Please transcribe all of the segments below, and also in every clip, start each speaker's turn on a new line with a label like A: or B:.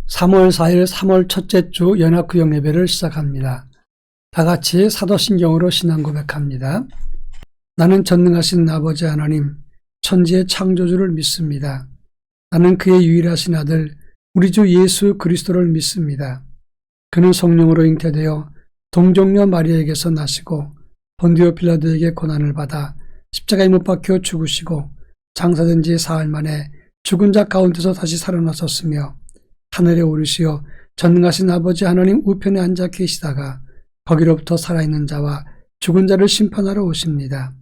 A: 3월 4일 3월 첫째 주 연합구역 예배를 시작합니다. 다 같이 사도신경으로 신앙 고백합니다. 나는 전능하신 아버지 하나님, 천지의 창조주를 믿습니다. 나는 그의 유일하신 아들 우리 주 예수 그리스도를 믿습니다. 그는 성령으로 잉태되어 동정녀 마리아에게서 나시고 본디오 빌라도에게 고난을 받아 십자가에 못 박혀 죽으시고 장사된 지 사흘 만에 죽은 자 가운데서 다시 살아나셨으며 하늘에 오르시어 전능하신 아버지 하나님 우편에 앉아 계시다가 거기로부터 살아있는 자와 죽은 자를 심판하러 오십니다.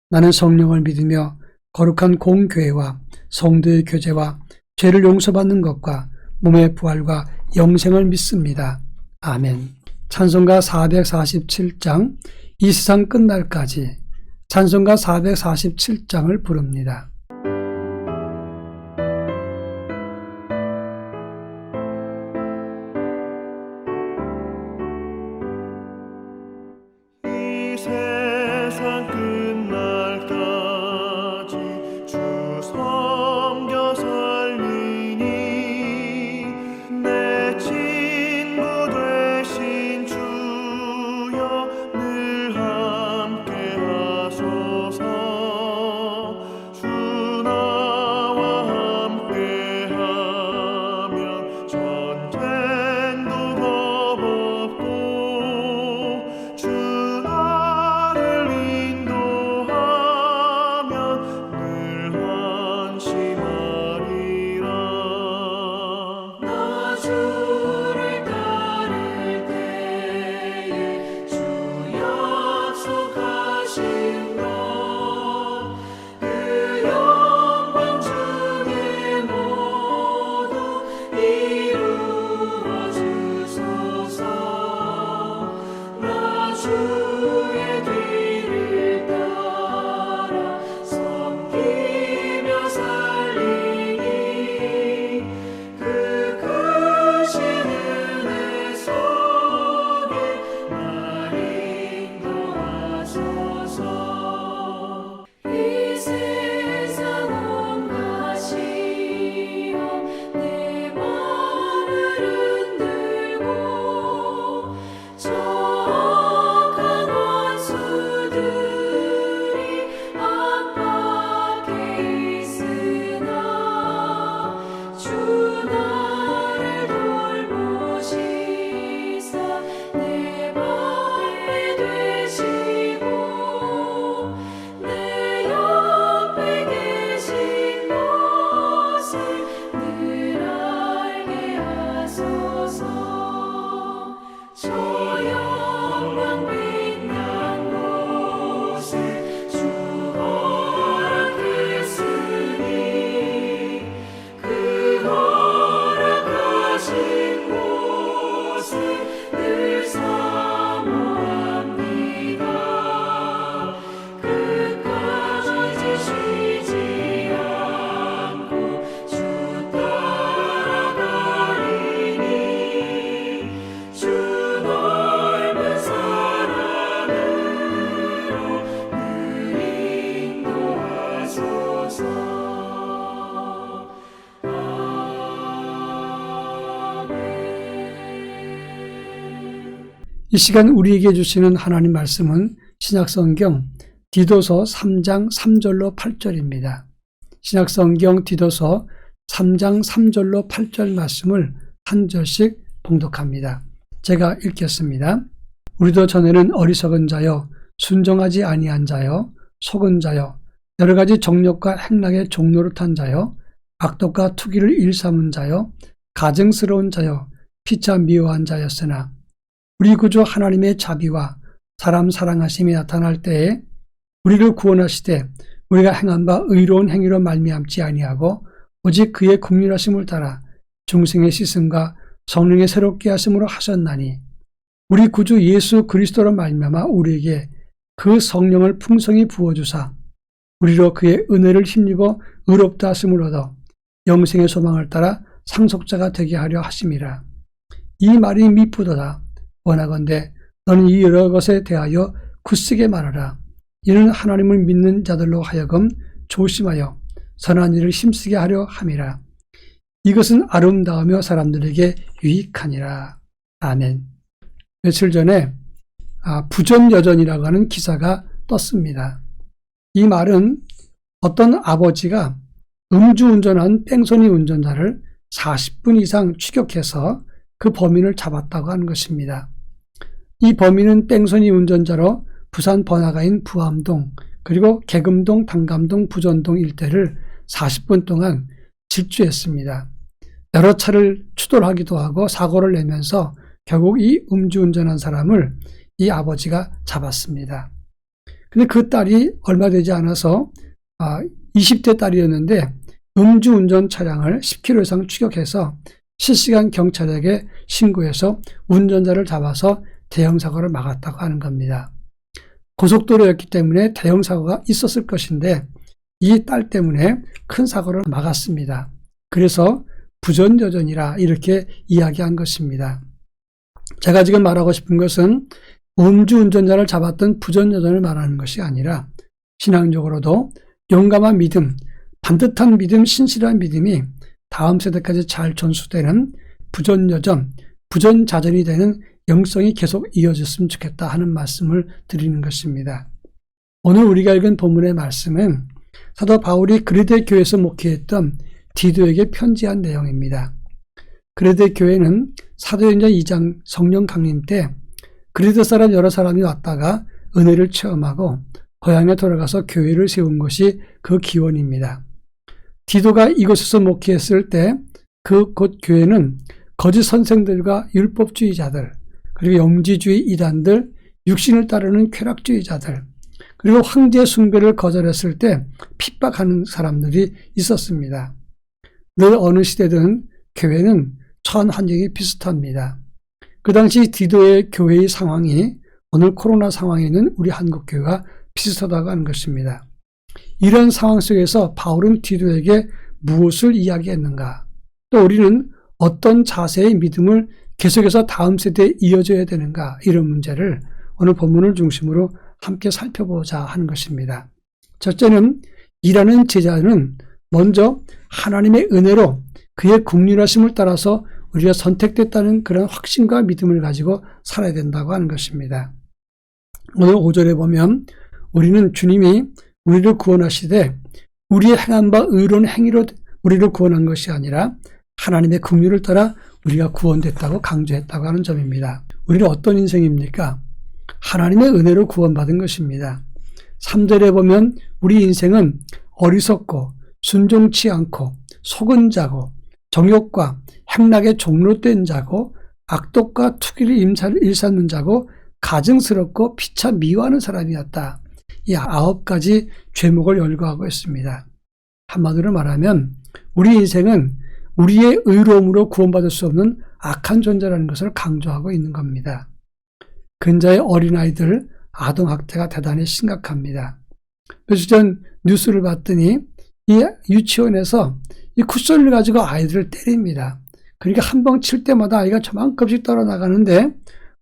A: 나는 성령을 믿으며 거룩한 공교회와 성도의 교제와 죄를 용서받는 것과 몸의 부활과 영생을 믿습니다. 아멘. 찬송가 447장 이 세상 끝날까지 찬송가 447장을 부릅니다.
B: 세상 끝날까지 주 섬겨 살리니 내 친구 되신 주여 늘 함께 하소서. 주 나와 함께 하면 전쟁도 겁없고 주 주의 뒤를 따라 섬기며 살리니 그 크신 은혜 속에 날 인도하소서. 이 세상 온갖 시험 내 맘을 흔들고
A: 이 시간 우리에게 주시는 하나님 말씀은 신약성경 디도서 3장 3절로 8절입니다. 신약성경 디도서 3장 3절로 8절 말씀을 한 절씩 봉독합니다. 제가 읽겠습니다. 우리도 전에는 어리석은 자여 순정하지 아니한 자여 속은 자여 여러 가지 정욕과 행락의 종노릇한 자여 악독과 투기를 일삼은 자여 가증스러운 자여 피차 미워한 자였으나 우리 구주 하나님의 자비와 사람 사랑하심이 나타날 때에 우리를 구원하시되 우리가 행한 바 의로운 행위로 말미암지 아니하고 오직 그의 긍휼하심을 따라 중생의 씻음과 성령의 새롭게 하심으로 하셨나니 우리 구주 예수 그리스도로 말미암아 우리에게 그 성령을 풍성히 부어주사 우리로 그의 은혜를 힘입어 의롭다 하심을 얻어 영생의 소망을 따라 상속자가 되게 하려 하심이라. 이 말이 미쁘도다. 원하건대 너는 이 여러 것에 대하여 굳세게 말하라. 이는 하나님을 믿는 자들로 하여금 조심하여 선한 일을 힘쓰게 하려 함이라. 이것은 아름다우며 사람들에게 유익하니라. 아멘. 며칠 전에 부전여전이라고 하는 기사가 떴습니다. 이 말은 어떤 아버지가 음주운전한 뺑소니 운전자를 40분 이상 추격해서 그 범인을 잡았다고 하는 것입니다. 이 범인은 뺑소니 운전자로 부산 번화가인 부암동, 그리고 계금동, 당감동, 부전동 일대를 40분 동안 질주했습니다. 여러 차를 추돌하기도 하고 사고를 내면서 결국 이 음주운전한 사람을 이 아버지가 잡았습니다. 근데 그 딸이 얼마 되지 않아서 20대 딸이었는데 음주운전 차량을 10km 이상 추격해서 실시간 경찰에게 신고해서 운전자를 잡아서 대형사고를 막았다고 하는 겁니다. 고속도로였기 때문에 대형사고가 있었을 것인데 이 딸 때문에 큰 사고를 막았습니다. 그래서 부전여전이라 이렇게 이야기한 것입니다. 제가 지금 말하고 싶은 것은 음주운전자를 잡았던 부전여전을 말하는 것이 아니라 신앙적으로도 용감한 믿음, 반듯한 믿음, 신실한 믿음이 다음 세대까지 잘 전수되는 부전여전, 부전자전이 되는 영성이 계속 이어졌으면 좋겠다 하는 말씀을 드리는 것입니다. 오늘 우리가 읽은 본문의 말씀은 사도 바울이 그리데 교회에서 목회했던 디도에게 편지한 내용입니다. 그리데 교회는 사도행전 2장 성령 강림 때 그리데 사람 여러 사람이 왔다가 은혜를 체험하고 고향에 돌아가서 교회를 세운 것이 그 기원입니다. 디도가 이곳에서 목회했을 때 그곳 교회는 거짓 선생들과 율법주의자들, 그리고 영지주의 이단들, 육신을 따르는 쾌락주의자들, 그리고 황제 숭배를 거절했을 때 핍박하는 사람들이 있었습니다. 늘 어느 시대든 교회는 처한 환경이 비슷합니다. 그 당시 디도의 교회의 상황이 오늘 코로나 상황에 있는 우리 한국교회와 비슷하다고 하는 것입니다. 이런 상황 속에서 바울은 디도에게 무엇을 이야기했는가? 또 우리는 어떤 자세의 믿음을 계속해서 다음 세대에 이어져야 되는가? 이런 문제를 오늘 본문을 중심으로 함께 살펴보자 하는 것입니다. 첫째는 일하는 제자는 먼저 하나님의 은혜로 그의 국률하심을 따라서 우리가 선택됐다는 그런 확신과 믿음을 가지고 살아야 된다고 하는 것입니다. 오늘 5절에 보면 우리는 주님이 우리를 구원하시되 우리의 행한 바 의로운 행위로 우리를 구원한 것이 아니라 하나님의 긍휼을 따라 우리가 구원됐다고 강조했다고 하는 점입니다. 우리는 어떤 인생입니까? 하나님의 은혜로 구원받은 것입니다. 3절에 보면 우리 인생은 어리석고 순종치 않고 속은 자고 정욕과 행락에 종로된 자고 악독과 투기를 일삼는 자고 가증스럽고 피차 미워하는 사람이었다. 이 9가지 죄목을 열거하고 있습니다. 한마디로 말하면 우리 인생은 우리의 의로움으로 구원받을 수 없는 악한 존재라는 것을 강조하고 있는 겁니다. 근자의 어린아이들 아동학대가 대단히 심각합니다. 며칠 전 뉴스를 봤더니 이 유치원에서 이 쿠션을 가지고 아이들을 때립니다. 그러니까 한 방 칠 때마다 아이가 저만큼씩 떨어나가는데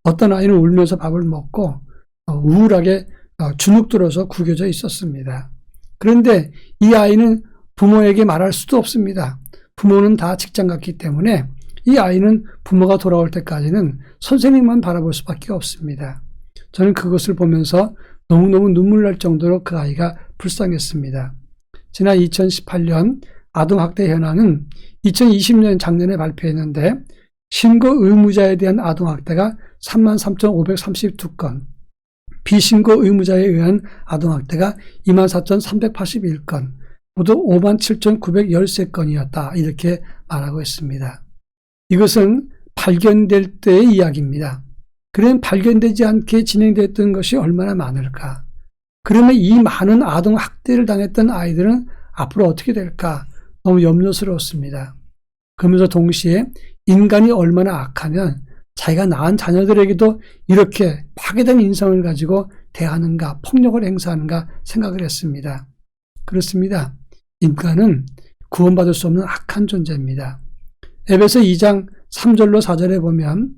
A: 어떤 아이는 울면서 밥을 먹고 우울하게 주눅 들어서 구겨져 있었습니다. 그런데 이 아이는 부모에게 말할 수도 없습니다. 부모는 다 직장 갔기 때문에 이 아이는 부모가 돌아올 때까지는 선생님만 바라볼 수밖에 없습니다. 저는 그것을 보면서 너무너무 눈물 날 정도로 그 아이가 불쌍했습니다. 지난 2018년 아동학대 현황은 2020년 작년에 발표했는데 신고 의무자에 대한 아동학대가 33,532건, 비신고 의무자에 의한 아동학대가 24,381건, 모두 57,913건이었다. 이렇게 말하고 있습니다. 이것은 발견될 때의 이야기입니다. 그러면 발견되지 않게 진행됐던 것이 얼마나 많을까? 그러면 이 많은 아동학대를 당했던 아이들은 앞으로 어떻게 될까? 너무 염려스러웠습니다. 그러면서 동시에 인간이 얼마나 악하면 자기가 낳은 자녀들에게도 이렇게 파괴된 인성을 가지고 대하는가, 폭력을 행사하는가 생각을 했습니다. 그렇습니다. 인간은 구원받을 수 없는 악한 존재입니다. 에베소 2장 3절로 4절에 보면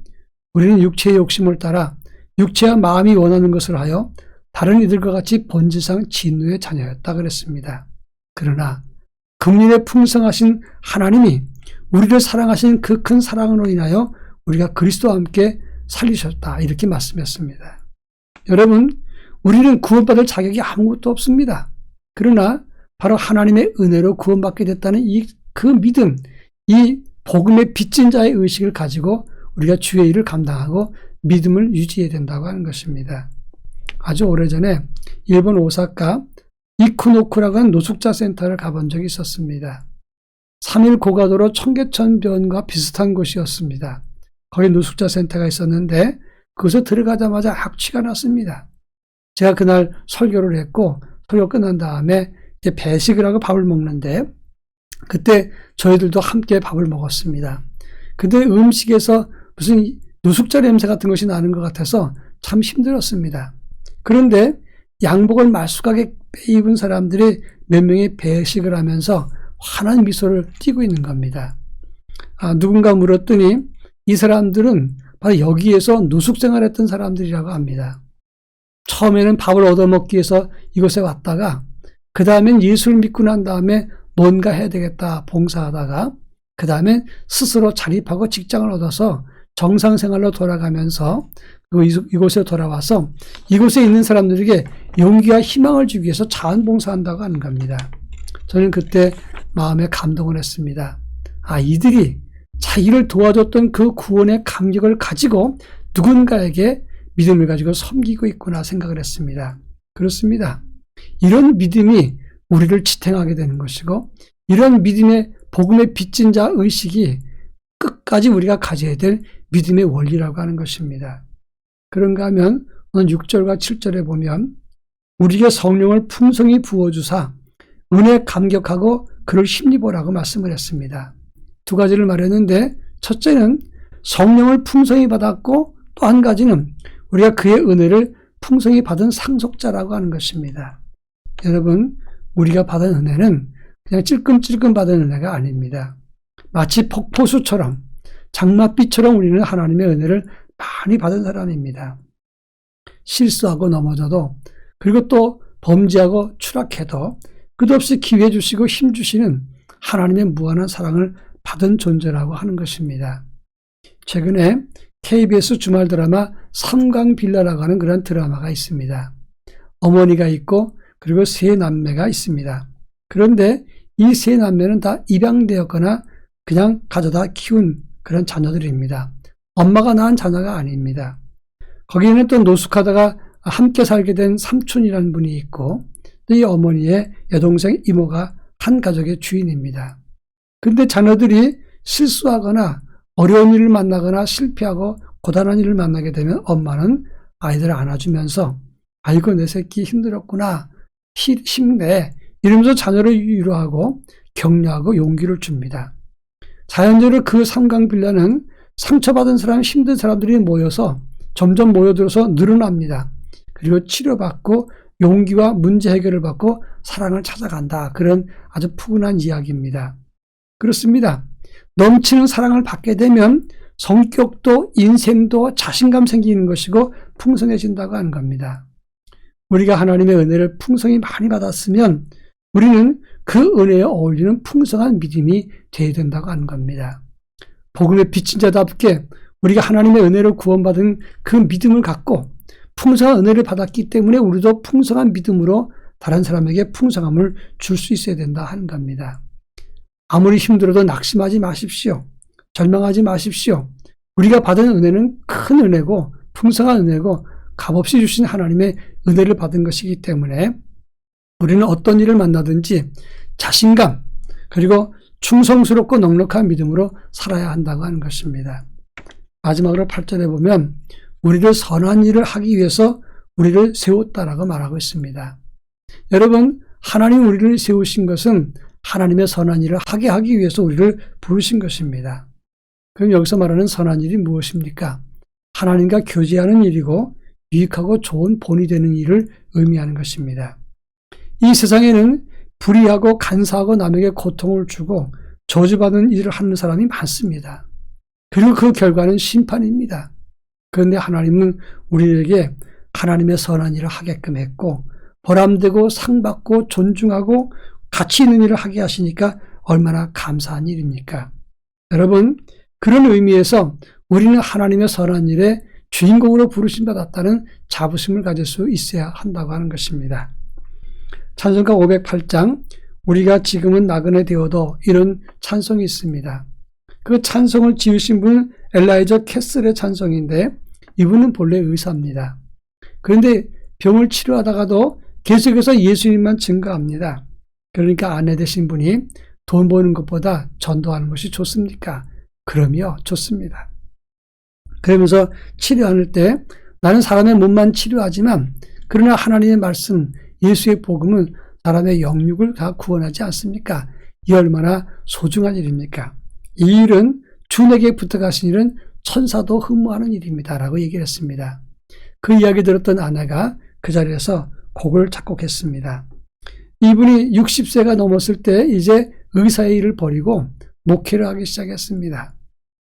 A: 우리는 육체의 욕심을 따라 육체와 마음이 원하는 것을 하여 다른 이들과 같이 본질상 진노의 자녀였다 그랬습니다. 그러나 긍휼에 풍성하신 하나님이 우리를 사랑하신 그 큰 사랑으로 인하여 우리가 그리스도와 함께 살리셨다. 이렇게 말씀했습니다. 여러분, 우리는 구원받을 자격이 아무것도 없습니다. 그러나 바로 하나님의 은혜로 구원받게 됐다는 그 믿음, 이 복음의 빚진 자의 의식을 가지고 우리가 주의 일을 감당하고 믿음을 유지해야 된다고 하는 것입니다. 아주 오래전에 일본 오사카 이쿠노쿠라고 하는 노숙자 센터를 가본 적이 있었습니다. 3일 고가도로 청계천변과 비슷한 곳이었습니다. 거기 노숙자 센터가 있었는데 그곳에 들어가자마자 악취가 났습니다. 제가 그날 설교를 했고 설교 끝난 다음에 이제 배식을 하고 밥을 먹는데 그때 저희들도 함께 밥을 먹었습니다. 근데 음식에서 무슨 노숙자 냄새 같은 것이 나는 것 같아서 참 힘들었습니다. 그런데 양복을 말쑥하게 입은 사람들이 몇 명이 배식을 하면서 환한 미소를 띠고 있는 겁니다. 누군가 물었더니 이 사람들은 바로 여기에서 노숙생활했던 사람들이라고 합니다. 처음에는 밥을 얻어먹기 위해서 이곳에 왔다가 그 다음엔 예수를 믿고 난 다음에 뭔가 해야 되겠다 봉사하다가 그 다음엔 스스로 자립하고 직장을 얻어서 정상생활로 돌아가면서 이곳에 돌아와서 이곳에 있는 사람들에게 용기와 희망을 주기 위해서 자원봉사한다고 하는 겁니다. 저는 그때 마음에 감동을 했습니다. 이들이 자기를 도와줬던 그 구원의 감격을 가지고 누군가에게 믿음을 가지고 섬기고 있구나 생각을 했습니다. 그렇습니다. 이런 믿음이 우리를 지탱하게 되는 것이고 이런 믿음의 복음의 빚진 자 의식이 끝까지 우리가 가져야 될 믿음의 원리라고 하는 것입니다. 그런가 하면 오늘 6절과 7절에 보면 우리에게 성령을 풍성히 부어주사 은혜 감격하고 그를 힘입어라고 말씀을 했습니다. 두 가지를 말했는데 첫째는 성령을 풍성히 받았고 또 한 가지는 우리가 그의 은혜를 풍성히 받은 상속자라고 하는 것입니다. 여러분, 우리가 받은 은혜는 그냥 찔끔찔끔 받은 은혜가 아닙니다. 마치 폭포수처럼 장맛비처럼 우리는 하나님의 은혜를 많이 받은 사람입니다. 실수하고 넘어져도 그리고 또 범죄하고 추락해도 끝없이 기회 주시고 힘 주시는 하나님의 무한한 사랑을 받은 존재라고 하는 것입니다. 최근에 KBS 주말 드라마 삼강빌라라고 하는 그런 드라마가 있습니다. 어머니가 있고 그리고 세 남매가 있습니다. 그런데 이 세 남매는 다 입양되었거나 그냥 가져다 키운 그런 자녀들입니다. 엄마가 낳은 자녀가 아닙니다. 거기에는 또 노숙하다가 함께 살게 된 삼촌이라는 분이 있고 또 이 어머니의 여동생 이모가 한 가족의 주인입니다. 그런데 자녀들이 실수하거나 어려운 일을 만나거나 실패하고 고단한 일을 만나게 되면 엄마는 아이들을 안아주면서 아이고 내 새끼 힘들었구나 힘내 이러면서 자녀를 위로하고 격려하고 용기를 줍니다. 자연적으로 그 삼강빌라는 상처받은 사람 힘든 사람들이 모여서 점점 모여들어서 늘어납니다. 그리고 치료받고 용기와 문제 해결을 받고 사랑을 찾아간다. 그런 아주 푸근한 이야기입니다. 그렇습니다. 넘치는 사랑을 받게 되면 성격도 인생도 자신감 생기는 것이고 풍성해진다고 하는 겁니다. 우리가 하나님의 은혜를 풍성히 많이 받았으면 우리는 그 은혜에 어울리는 풍성한 믿음이 되어야 된다고 하는 겁니다. 복음의 빚진 자답게 우리가 하나님의 은혜로 구원받은 그 믿음을 갖고 풍성한 은혜를 받았기 때문에 우리도 풍성한 믿음으로 다른 사람에게 풍성함을 줄 수 있어야 된다 하는 겁니다. 아무리 힘들어도 낙심하지 마십시오. 절망하지 마십시오. 우리가 받은 은혜는 큰 은혜고 풍성한 은혜고 값없이 주신 하나님의 은혜를 받은 것이기 때문에 우리는 어떤 일을 만나든지 자신감 그리고 충성스럽고 넉넉한 믿음으로 살아야 한다고 하는 것입니다. 마지막으로 8절에 보면 우리를 선한 일을 하기 위해서 우리를 세웠다라고 말하고 있습니다. 여러분, 하나님 우리를 세우신 것은 하나님의 선한 일을 하게 하기 위해서 우리를 부르신 것입니다. 그럼 여기서 말하는 선한 일이 무엇입니까? 하나님과 교제하는 일이고 유익하고 좋은 본이 되는 일을 의미하는 것입니다. 이 세상에는 불의하고 간사하고 남에게 고통을 주고 저주받는 일을 하는 사람이 많습니다. 그리고 그 결과는 심판입니다. 그런데 하나님은 우리에게 하나님의 선한 일을 하게끔 했고 보람되고 상받고 존중하고 가치 있는 일을 하게 하시니까 얼마나 감사한 일입니까? 여러분, 그런 의미에서 우리는 하나님의 선한 일에 주인공으로 부르심 받았다는 자부심을 가질 수 있어야 한다고 하는 것입니다. 찬송가 508장 우리가 지금은 나그네 되어도 이런 찬송이 있습니다. 그 찬송을 지으신 분은 엘라이저 캐슬의 찬송인데 이분은 본래 의사입니다. 그런데 병을 치료하다가도 계속해서 예수님만 증거합니다. 그러니까 아내 되신 분이 돈 버는 것보다 전도하는 것이 좋습니까? 그럼요, 좋습니다. 그러면서 치료할 때 나는 사람의 몸만 치료하지만 그러나 하나님의 말씀, 예수의 복음은 사람의 영육을 다 구원하지 않습니까? 이 얼마나 소중한 일입니까? 이 일은 주에게 부탁하신 일은 천사도 흠모하는 일입니다. 라고 얘기를 했습니다. 그 이야기 들었던 아내가 그 자리에서 곡을 작곡했습니다. 이분이 60세가 넘었을 때 이제 의사의 일을 버리고 목회를 하기 시작했습니다.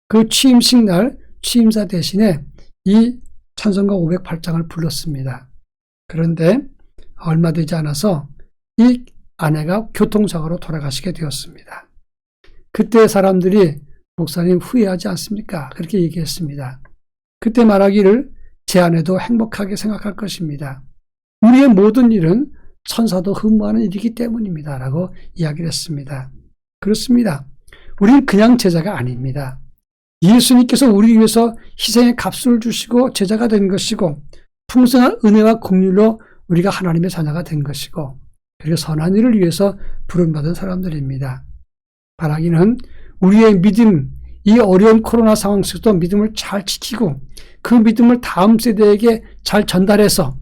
A: 그 취임식 날 취임사 대신에 이 찬송가 508장을 불렀습니다. 그런데 얼마 되지 않아서 이 아내가 교통사고로 돌아가시게 되었습니다. 그때 사람들이 목사님 후회하지 않습니까? 그렇게 얘기했습니다. 그때 말하기를 제 아내도 행복하게 생각할 것입니다. 우리의 모든 일은 천사도 흠모하는 일이기 때문입니다. 라고 이야기를 했습니다. 그렇습니다. 우리는 그냥 제자가 아닙니다. 예수님께서 우리 위해서 희생의 값을 주시고 제자가 된 것이고 풍성한 은혜와 긍휼로 우리가 하나님의 자녀가 된 것이고 그리고 선한 일을 위해서 부름받은 사람들입니다. 바라기는 우리의 믿음, 이 어려운 코로나 상황 속에서도 믿음을 잘 지키고 그 믿음을 다음 세대에게 잘 전달해서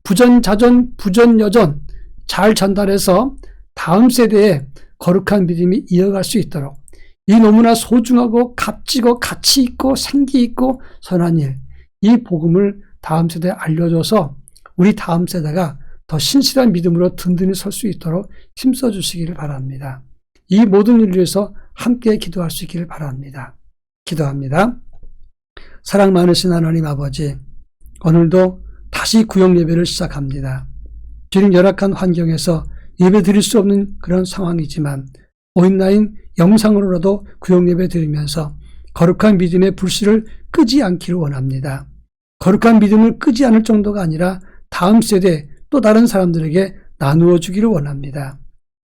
A: 부전자전, 부전여전 잘 전달해서 다음 세대에 거룩한 믿음이 이어갈 수 있도록 이 너무나 소중하고 값지고 가치 있고 생기 있고 선한 일, 이 복음을 다음 세대에 알려줘서 우리 다음 세대가 더 신실한 믿음으로 든든히 설 수 있도록 힘써 주시기를 바랍니다. 이 모든 일을 위해서 함께 기도할 수 있기를 바랍니다. 기도합니다. 사랑 많으신 하나님 아버지, 오늘도 다시 구역 예배를 시작합니다. 지금 열악한 환경에서 예배 드릴 수 없는 그런 상황이지만 온라인 영상으로라도 구역 예배 드리면서 거룩한 믿음의 불씨를 끄지 않기를 원합니다. 거룩한 믿음을 끄지 않을 정도가 아니라 다음 세대 또 다른 사람들에게 나누어 주기를 원합니다.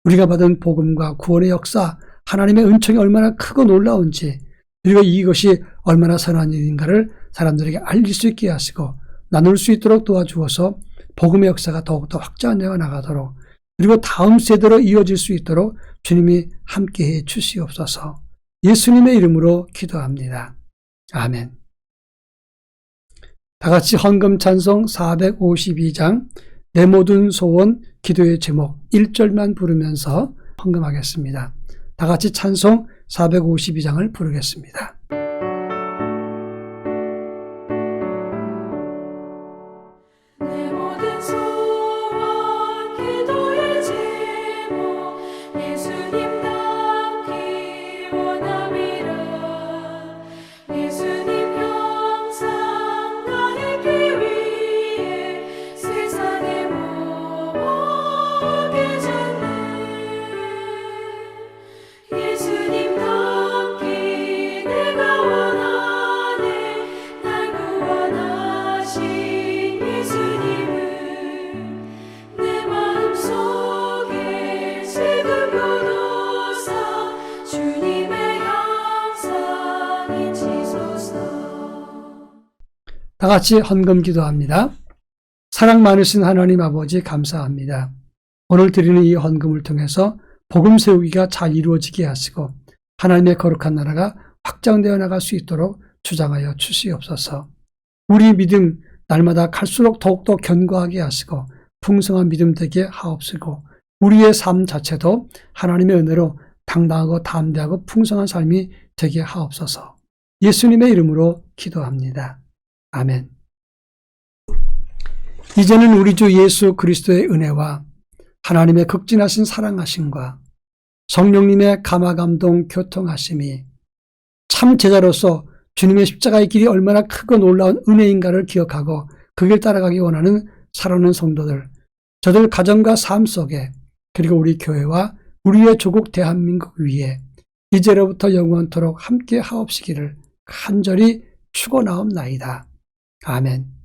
A: 우리가 받은 복음과 구원의 역사, 하나님의 은총이 얼마나 크고 놀라운지 그리고 이것이 얼마나 선한 일인가를 사람들에게 알릴 수 있게 하시고 나눌 수 있도록 도와주어서 복음의 역사가 더욱더 확장되어 나가도록 그리고 다음 세대로 이어질 수 있도록 주님이 함께해 주시옵소서. 예수님의 이름으로 기도합니다. 아멘. 다 같이 헌금 찬송 452장 내 모든 소원 기도의 제목 1절만 부르면서 헌금하겠습니다. 다 같이 찬송 452장을 부르겠습니다.
B: 내 모든 소원 기도의 제목 예수님 닮기 원함이라 예수님 형상 나에게 위해 세상에 모게 졌네 예수님 닮기 내가 원하네 날 구원하신 예수님은 내 마음속에 지금 교도사 주님의 형상이지소서.
A: 다 같이 헌금 기도합니다. 사랑 많으신 하나님 아버지 감사합니다. 오늘 드리는 이 헌금을 통해서 복음 세우기가 잘 이루어지게 하시고 하나님의 거룩한 나라가 확장되어 나갈 수 있도록 주장하여 주시옵소서. 우리 믿음 날마다 갈수록 더욱더 견고하게 하시고 풍성한 믿음 되게 하옵시고 우리의 삶 자체도 하나님의 은혜로 당당하고 담대하고 풍성한 삶이 되게 하옵소서. 예수님의 이름으로 기도합니다. 아멘. 이제는 우리 주 예수 그리스도의 은혜와 하나님의 극진하신 사랑하심과 성령님의 감화감동 교통하심이 참 제자로서 주님의 십자가의 길이 얼마나 크고 놀라운 은혜인가를 기억하고 그 길 따라가기 원하는 사랑하는 성도들, 저들 가정과 삶 속에 그리고 우리 교회와 우리의 조국 대한민국 위에 이제로부터 영원토록 함께 하옵시기를 간절히 축원하옵나이다. 아멘.